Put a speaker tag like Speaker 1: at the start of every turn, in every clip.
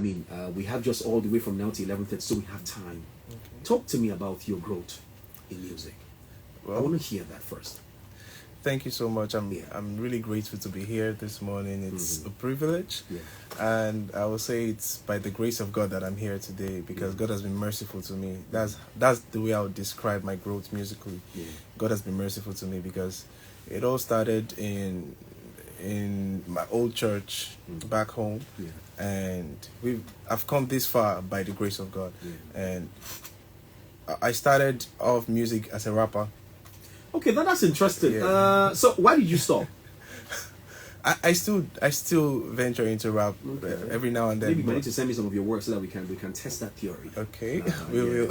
Speaker 1: I mean, we have just all the way from now to 11:30, so we have time. Talk to me about your growth in music. I
Speaker 2: Well,
Speaker 1: want to hear that first.
Speaker 2: thank you so much.
Speaker 1: Yeah.
Speaker 2: I'm really grateful to be here this morning. It's a privilege,
Speaker 1: Yeah.
Speaker 2: and I will say it's by the grace of God that I'm here today because God has been merciful to me. That's the way I would describe my growth musically.
Speaker 1: Yeah.
Speaker 2: God has been merciful to me because it all started in my old church back home,
Speaker 1: Yeah.
Speaker 2: and I've come this far by the grace of God.
Speaker 1: Yeah.
Speaker 2: And I started off music as a rapper.
Speaker 1: Okay, that's interesting.
Speaker 2: Yeah.
Speaker 1: So why did you stop?
Speaker 2: I still venture into rap every now and then.
Speaker 1: Maybe you
Speaker 2: but-
Speaker 1: need to send me some of your work so that we can test that theory.
Speaker 2: Okay,
Speaker 1: Yeah.
Speaker 2: will.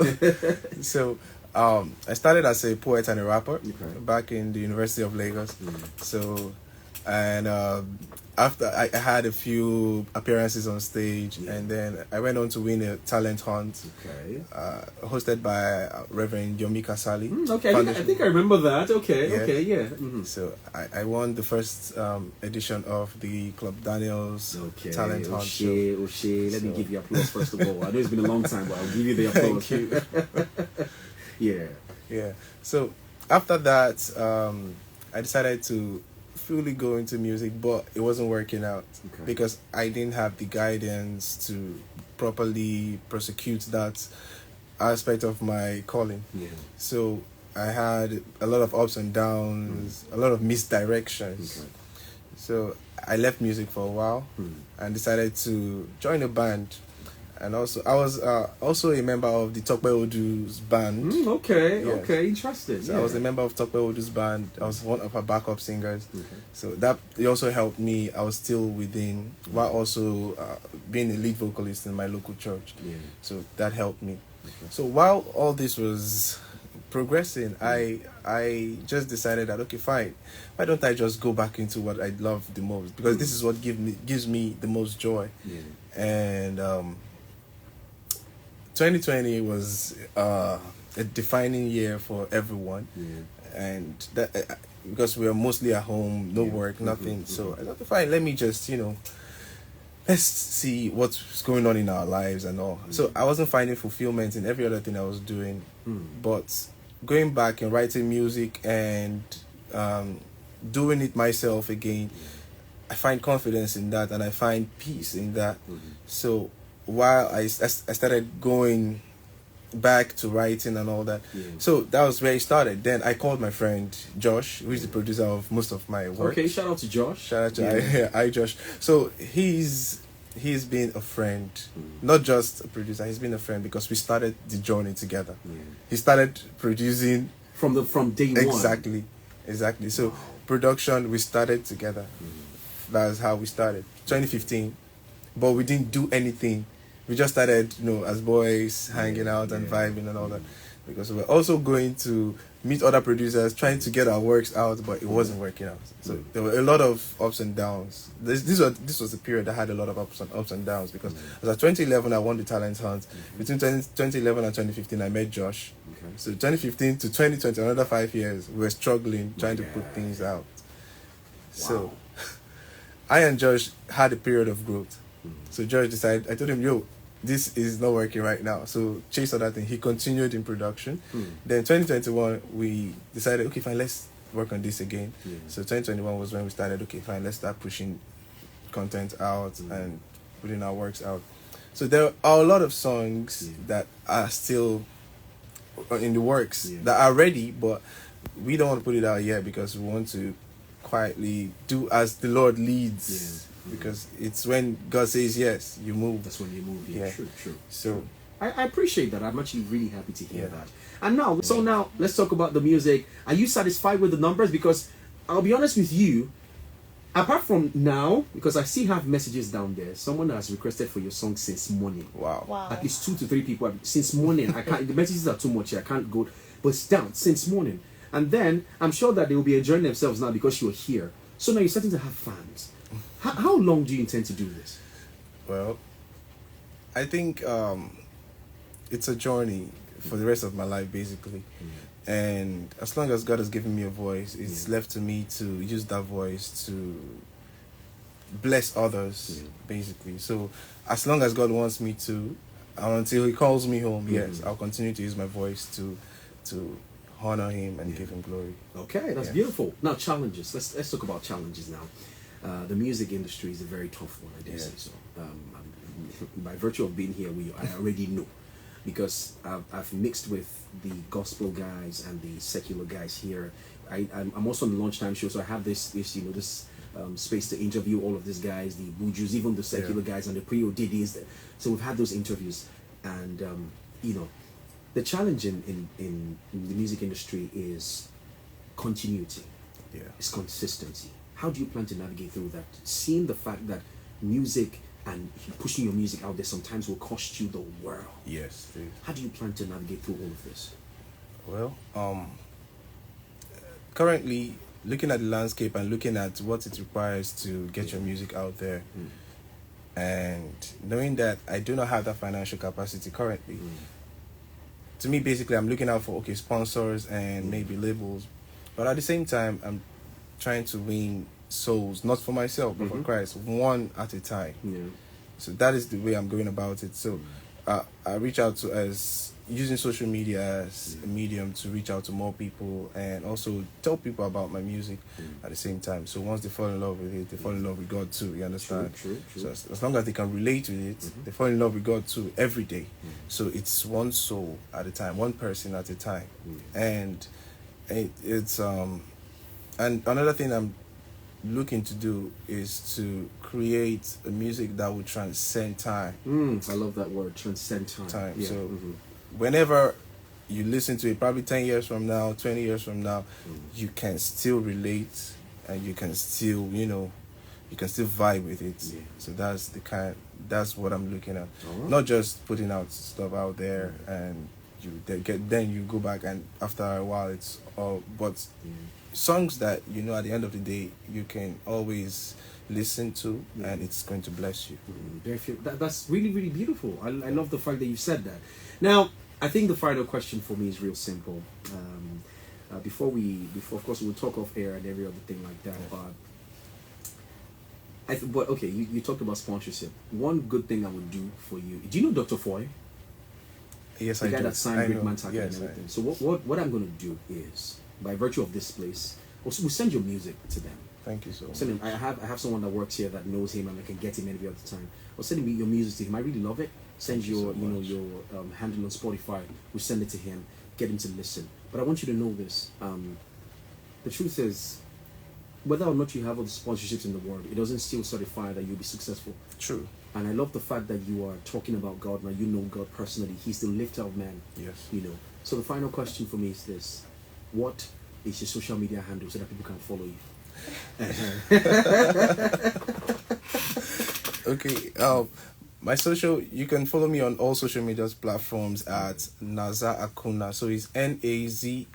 Speaker 2: So, I started as a poet and a rapper
Speaker 1: Okay.
Speaker 2: back in the University of Lagos. So, and after I had a few appearances on stage,
Speaker 1: Yeah.
Speaker 2: and then I went on to win a talent hunt,
Speaker 1: Okay.
Speaker 2: hosted by Reverend Yomi Kasali.
Speaker 1: Okay, I think I remember that. Okay,
Speaker 2: Yeah.
Speaker 1: okay, yeah.
Speaker 2: So I won the first edition of the Club Daniels
Speaker 1: Okay.
Speaker 2: talent hunt show.
Speaker 1: O'Shea. Let me
Speaker 2: So-
Speaker 1: give you applause first of all. I know it's been a long time, but I'll give you the applause.
Speaker 2: Thank you.
Speaker 1: Yeah.
Speaker 2: Yeah. So after that, I decided to fully go into music, but it wasn't working out
Speaker 1: Okay.
Speaker 2: because I didn't have the guidance to properly prosecute that aspect of my calling.
Speaker 1: Yeah.
Speaker 2: So I had a lot of ups and downs, a lot of misdirections.
Speaker 1: Okay.
Speaker 2: So I left music for a while
Speaker 1: Hmm.
Speaker 2: and decided to join a band. And also, I was also a member of the Tokwe Odu's band.
Speaker 1: Okay,
Speaker 2: Yes.
Speaker 1: okay, interesting.
Speaker 2: So
Speaker 1: yeah.
Speaker 2: I was a member of Tokwe Odu's band. I was one of her backup singers.
Speaker 1: Okay.
Speaker 2: So that it also helped me. I was still within, while also being a lead vocalist in my local church.
Speaker 1: Yeah.
Speaker 2: So that helped me.
Speaker 1: Okay.
Speaker 2: So while all this was progressing, I just decided that okay, fine. Why don't I just go back into what I love the most? Because this is what gives me the most joy.
Speaker 1: Yeah.
Speaker 2: And 2020 was a defining year for everyone,
Speaker 1: Yeah.
Speaker 2: and that because we were mostly at home, no
Speaker 1: Yeah.
Speaker 2: work, nothing.
Speaker 1: Mhm,
Speaker 2: So I thought, fine, let me just let's see what's going on in our lives and all. So I wasn't finding fulfillment in every other thing I was doing, but going back and writing music and doing it myself again, I find confidence in that and I find peace in that. So while I started going back to writing and all that,
Speaker 1: Yeah.
Speaker 2: so that was where it started. Then I called my friend Josh, who is the producer of most of my work.
Speaker 1: Okay, shout out to Josh.
Speaker 2: Shout out to
Speaker 1: Yeah.
Speaker 2: I Josh. So he's been a friend, not just a producer. He's been a friend because we started the journey together.
Speaker 1: Yeah.
Speaker 2: He started producing
Speaker 1: From day one.
Speaker 2: exactly. So production we started together. That's how we started. 2015, but we didn't do anything. We just started, as boys, hanging out and vibing and all that. Because we were also going to meet other producers, trying to get our works out, but it wasn't working out. So there were a lot of ups and downs. This was a period that had a lot of ups and downs because as at 2011 I won the talent hunt. Between 2011 and 2015 I met Josh.
Speaker 1: Okay.
Speaker 2: So 2015 to 2020, another 5 years, we were struggling, trying to put things out. So I and Josh had a period of growth. So Josh decided, I told him, yo, this is not working right now. So chase other thing. He continued in production. Then 2021, we decided, okay, fine, let's work on this again.
Speaker 1: Yeah.
Speaker 2: So 2021 was when we started, okay, fine, let's start pushing content out and putting our works out. So there are a lot of songs that are still in the works, that are ready, but we don't want to put it out yet because we want to quietly do as the Lord leads. Because it's when God says yes, you move.
Speaker 1: That's when you move. Yeah. True.
Speaker 2: So
Speaker 1: I appreciate that. I'm actually really happy to hear that. And now let's talk about the music. Are you satisfied with the numbers? Because I'll be honest with you, apart from now, because I still have messages down there. Someone has requested for your song since morning.
Speaker 2: wow.
Speaker 1: At least 2 to 3 people since morning. I can't. The messages are too much. I can't go. But it's down since morning. And then I'm sure that they will be enjoying themselves now because you're here. So now you're starting to have fans. How long do you intend to do this?
Speaker 2: Well, I think it's a journey for the rest of my life, basically. And as long as God has given me a voice, it's left to me to use that voice to bless others, basically. So as long as God wants me to, and until He calls me home, yes, I'll continue to use my voice to honor Him and give Him glory.
Speaker 1: Okay, that's beautiful. Now challenges. Let's talk about challenges now. The music industry is a very tough one, I dare say so. By virtue of being here, I already know, because I've mixed with the gospel guys and the secular guys here. I'm also on the lunchtime show, so I have this space to interview all of these guys, the Bujus, even the secular guys, and the pre-ODDs. So we've had those interviews, and the challenge in the music industry is continuity.
Speaker 2: Yeah.
Speaker 1: It's consistency. How do you plan to navigate through that? Seeing the fact that music and pushing your music out there sometimes will cost you the world.
Speaker 2: Yes. Please.
Speaker 1: How do you plan to navigate through all of this?
Speaker 2: Well, currently looking at the landscape and looking at what it requires to get your music out there, and knowing that I do not have that financial capacity currently, to me, basically, I'm looking out for sponsors and maybe labels, but at the same time, I'm trying to win souls, not for myself, but for Christ, one at a time.
Speaker 1: Yeah.
Speaker 2: So that is the way I'm going about it. So I reach out to as using social media as a medium to reach out to more people and also tell people about my music at the same time. So once they fall in love with it, they fall in love with God too. You understand?
Speaker 1: True.
Speaker 2: So as long as they can relate with it, they fall in love with God too every day. So it's one soul at a time, one person at a time, and it's and another thing I'm looking to do is to create a music that will transcend time.
Speaker 1: I love that word, transcend time. Yeah.
Speaker 2: So whenever you listen to it, probably 10 years from now, 20 years from now, you can still relate and you can still, you can still vibe with it. Yeah. So that's what I'm looking at. Right. Not just putting out stuff out there and then you go back and after a while it's all, but songs that at the end of the day you can always listen to and it's going to bless you.
Speaker 1: That's really, really beautiful. I love the fact that you said that. Now, I think the final question for me is real simple. Before of course we'll talk off air and every other thing like that. But okay, you talked about sponsorship. One good thing I would do for you. Do you know Dr. Foy?
Speaker 2: Yes,
Speaker 1: I do. The guy that signed Great Man
Speaker 2: and
Speaker 1: everything. So what I'm going to do is, by virtue of this place, also we'll send your music to them.
Speaker 2: Thank you so much.
Speaker 1: Send him. I have someone that works here that knows him and I can get him every other time. Or send him your music to him. I really love it. Send your your handle on Spotify. We'll send it to him. Get him to listen. But I want you to know this. The truth is, whether or not you have all the sponsorships in the world, it doesn't still certify that you'll be successful.
Speaker 2: True.
Speaker 1: And I love the fact that you are talking about God now. You know God personally. He's the lifter of man.
Speaker 2: Yes.
Speaker 1: So the final question for me is this: what is your social media handle so that people can follow you?
Speaker 2: Okay. My you can follow me on all social media platforms at Naza Akunna. So it's NazaAkunna,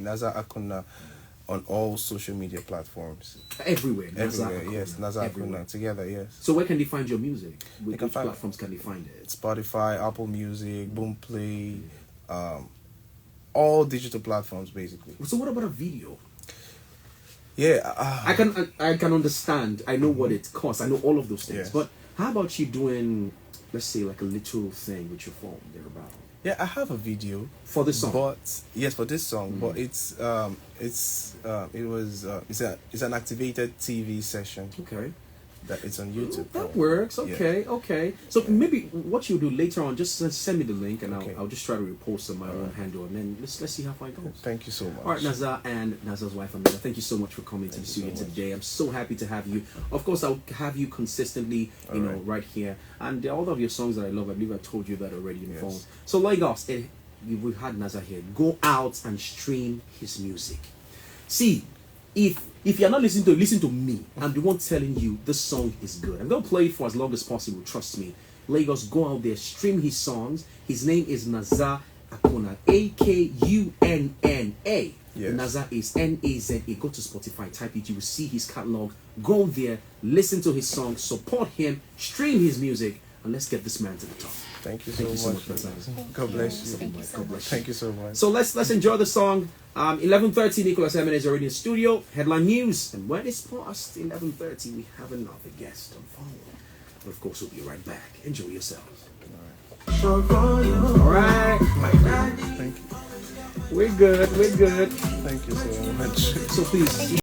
Speaker 2: Naza Akunna, on all social media platforms.
Speaker 1: Everywhere,
Speaker 2: yes, Naza Akunna, together, yes.
Speaker 1: So where can they find your music? Which platforms can they find it?
Speaker 2: Spotify, Apple Music, Boomplay, all digital platforms basically.
Speaker 1: So what about a video?
Speaker 2: Yeah,
Speaker 1: I can understand. I know what it costs. I know all of those things. Yes. But how about you doing, let's say, like a little thing with your phone thereabout?
Speaker 2: Yeah, I have a video
Speaker 1: for this song.
Speaker 2: But yes, for this song, but it's an activated TV session.
Speaker 1: Okay.
Speaker 2: That it's on YouTube.
Speaker 1: That works. Okay, okay. So maybe what you'll do later on, just send me the link and I'll just try to repost on my own handle and then let's see how far it goes.
Speaker 2: Thank you so much.
Speaker 1: All right, Naza and Naza's wife Amira, thank you so much for coming to the studio today. I'm so happy to have you. Of course, I'll have you consistently, right here. And all of your songs that I love, I believe I told you that already in the phone. So Lagos, we've had Naza here. Go out and stream his music. See, if you're not listening to listen to me, I'm the one telling you this song is good. I'm gonna play it for as long as possible, trust me. Lagos, go out there, stream his songs. His name is Naza Akunna, Akunna. Yes. Naza is Naza. Go to Spotify, type it, you will see his catalog. Go there, listen to his songs, support him, stream his music, and let's get this man to the top.
Speaker 2: Thank you
Speaker 1: Thank you
Speaker 2: so
Speaker 1: so
Speaker 2: much.
Speaker 1: much, brother.
Speaker 2: God bless you.
Speaker 3: Thank you so
Speaker 1: God bless
Speaker 3: much.
Speaker 1: you.
Speaker 2: Thank you so much.
Speaker 1: So let's enjoy the song. 11:30, Nicholas Emin is already in the studio. Headline news, and when it's past 11:30, we have another guest on phone. But of course, we'll be right back. Enjoy yourselves. All right,
Speaker 2: Thank you.
Speaker 1: we're good. We're good.
Speaker 2: Thank you so much.
Speaker 1: So please.